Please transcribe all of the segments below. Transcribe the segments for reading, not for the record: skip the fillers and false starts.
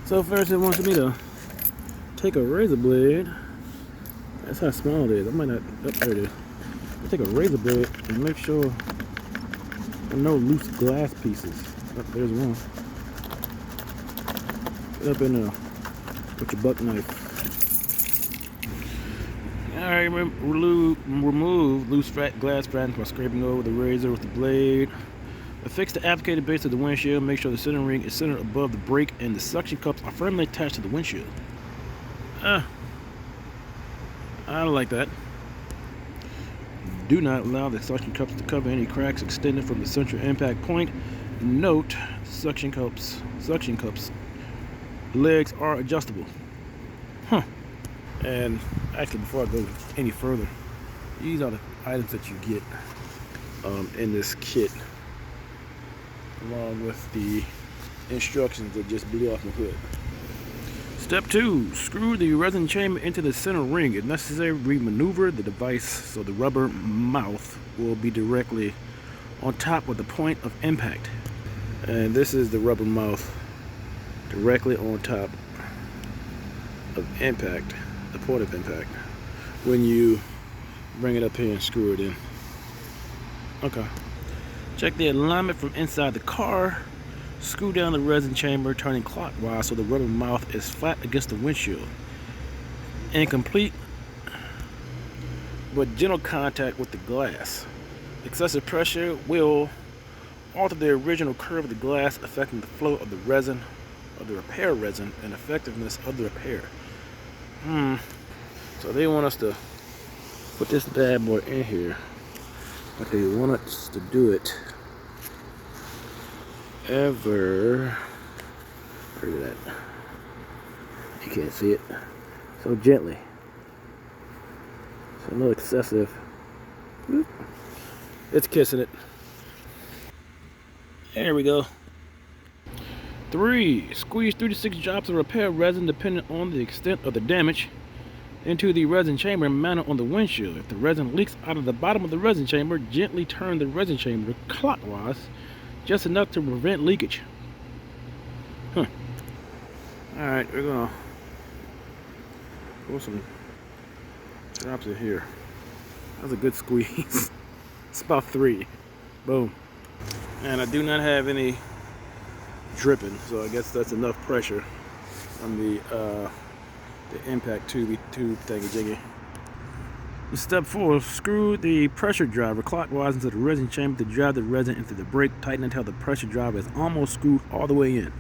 So first it wants me to take a razor blade. That's how small it is. I might not, oh, there it is. I take a razor blade and make sure there are no loose glass pieces. Oh, there's one. Get up in there with your buck knife. Alright, remove loose glass fragments by scraping over the razor with the blade. Affix the applicator base to the windshield. Make sure the center ring is centered above the brake and the suction cups are firmly attached to the windshield. I don't like that. Do not allow the suction cups to cover any cracks extended from the central impact point. Note, suction cups legs are adjustable. And actually, before I go any further, these are the items that you get in this kit, along with the instructions that just blew off my hood. Step 2. Screw the resin chamber into the center ring. If necessary, remaneuver the device so the rubber mouth will be directly on top of the point of impact. And this is the rubber mouth directly on top of impact, the point of impact, when you bring it up here and screw it in. Okay. Check the alignment from inside the car. Screw down the resin chamber, turning clockwise so the rubber mouth is flat against the windshield. Incomplete but gentle contact with the glass. Excessive pressure will alter the original curve of the glass, affecting the flow of the resin, of the repair resin, and effectiveness of the repair. So they want us to put this bad boy in here, but they want us to do it ever, where is that? You can't see it. So gently. So no excessive. It's kissing it. There we go. 3. Squeeze 3 to 6 drops of repair resin, depending on the extent of the damage, into the resin chamber and mount it on the windshield. If the resin leaks out of the bottom of the resin chamber, gently turn the resin chamber clockwise, just enough to prevent leakage. Alright, we're gonna put some drops in here. That was a good squeeze. It's about 3. Boom. And I do not have any dripping, so I guess that's enough pressure on the impact tube thingy jiggy. Step 4. Screw the pressure driver clockwise into the resin chamber to drive the resin into the brake. Tighten until the pressure driver is almost screwed all the way in.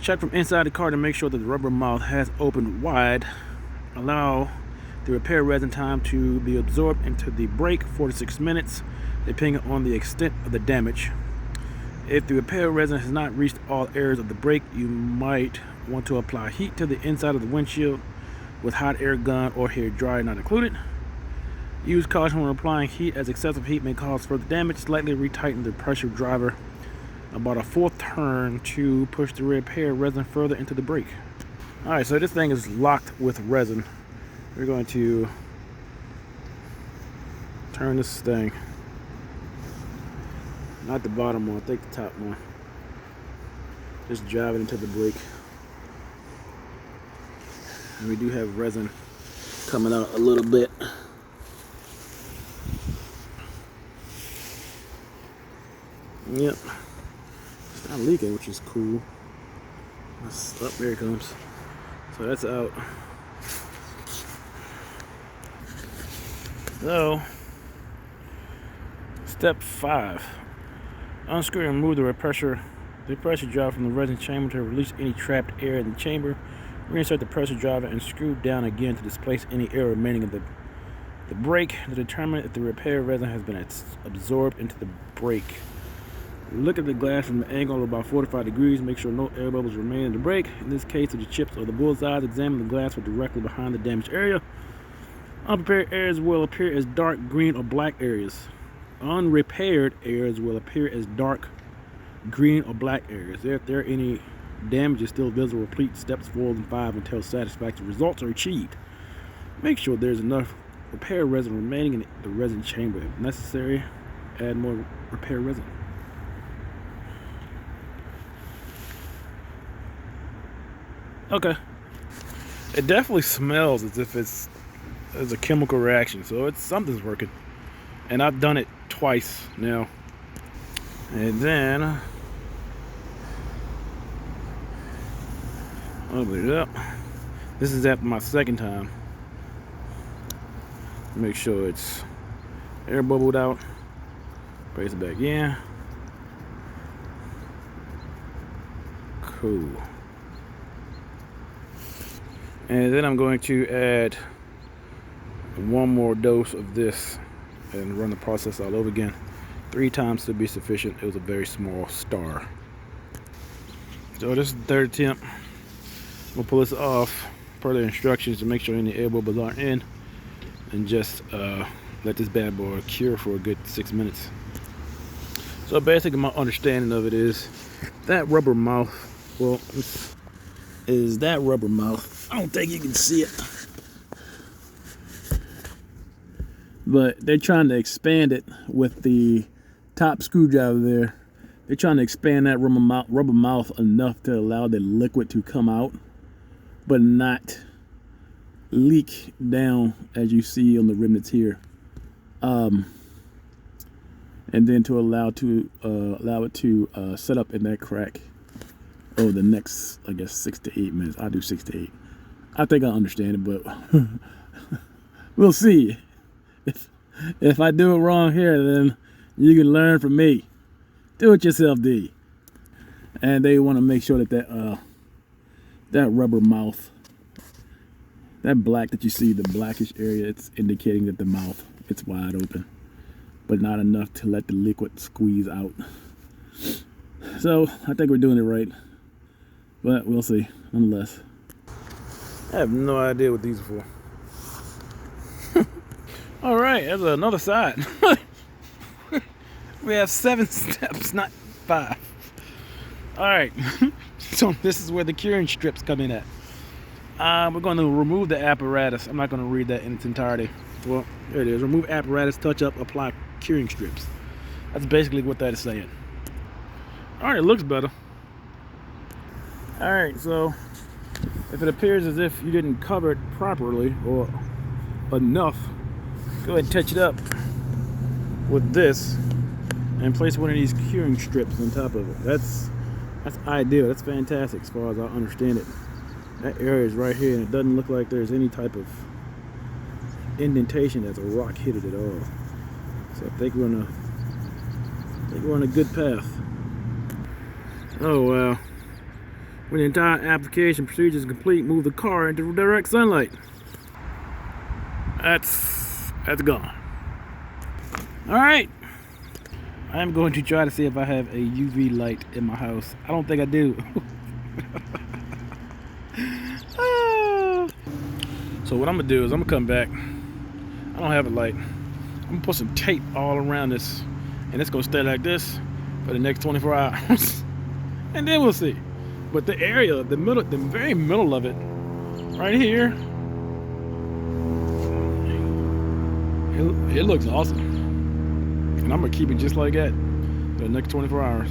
Check from inside the car to make sure that the rubber mouth has opened wide. Allow the repair resin time to be absorbed into the brake, 4 to 6 minutes, depending on the extent of the damage. If the repair resin has not reached all areas of the brake, you might want to apply heat to the inside of the windshield with hot air gun or hair dryer not included. Use caution when applying heat, as excessive heat may cause further damage. Slightly retighten the pressure driver about a 4th turn to push the repair resin further into the brake. Alright, so this thing is locked with resin. We're going to turn this thing, not the bottom one, I think the top one. Just drive it into the brake. And we do have resin coming out a little bit. Yep. It's not leaking, which is cool. Oh, there it comes. So that's out. So, step 5. Unscrew and remove the pressure driver from the resin chamber to release any trapped air in the chamber. Reinsert the pressure driver and screw down again to displace any air remaining in the brake to determine if the repair resin has been absorbed into the brake. Look at the glass from an angle of about 45 degrees. Make sure no air bubbles remain in the brake. In this case, if the chips or the bullseyes, examine the glass for directly behind the damaged area. Unprepared areas will appear as dark green or black areas. Unrepaired areas will appear as dark green or black areas. If there are any damage is still visible, repeat steps 4 and 5 until satisfactory results are achieved. Make sure there's enough repair resin remaining in the resin chamber. If necessary, add more repair resin. Okay. It definitely smells as if it's a chemical reaction, so it's something's working. And I've done it twice now. And then open it up. This is after my second time. Make sure it's air bubbled out. Place it back in. Cool. And then I'm going to add one more dose of this and run the process all over again. 3 times to be sufficient. It was a very small star. So this is the third attempt. We'll pull this off per the instructions to make sure any air bubbles aren't in, and just let this bad boy cure for a good 6 minutes. So basically my understanding of it is that rubber mouth, well, is that rubber mouth. I don't think you can see it, but they're trying to expand it with the top screwdriver there. They're trying to expand that rubber mouth enough to allow the liquid to come out, but not leak down as you see on the rivets here. And then to allow it to set up in that crack over the next, I guess, 6 to 8 minutes. I'll do 6 to 8. I think I understand it, but we'll see. If I do it wrong here, then you can learn from me. Do it yourself, D. And they want to make sure that that rubber mouth, that black that you see, the blackish area, it's indicating that the mouth, it's wide open, but not enough to let the liquid squeeze out. So I think we're doing it right, but we'll see nonetheless. I have no idea what these are for. All right, there's another side. We have 7 steps, not 5. All right, so this is where the curing strips come in at. We're going to remove the apparatus. I'm not going to read that in its entirety. Well, there it is. Remove apparatus, touch up, apply curing strips. That's basically what that is saying. All right, it looks better. All right, so if it appears as if you didn't cover it properly or enough, go ahead and touch it up with this and place one of these curing strips on top of it. That's ideal. That's fantastic as far as I understand it. That area is right here, and it doesn't look like there's any type of indentation that's a rock hit it at all. So I think we're on a good path. Oh wow. When the entire application procedure is complete, move the car into direct sunlight. That's gone. All right. I am going to try to see if I have a UV light in my house. I don't think I do. So what I'm gonna do is I'm gonna come back. I don't have a light. I'm gonna put some tape all around this, and it's gonna stay like this for the next 24 hours. And then we'll see. But the area, the very middle of it, right here, it looks awesome. And I'm gonna keep it just like that for the next 24 hours.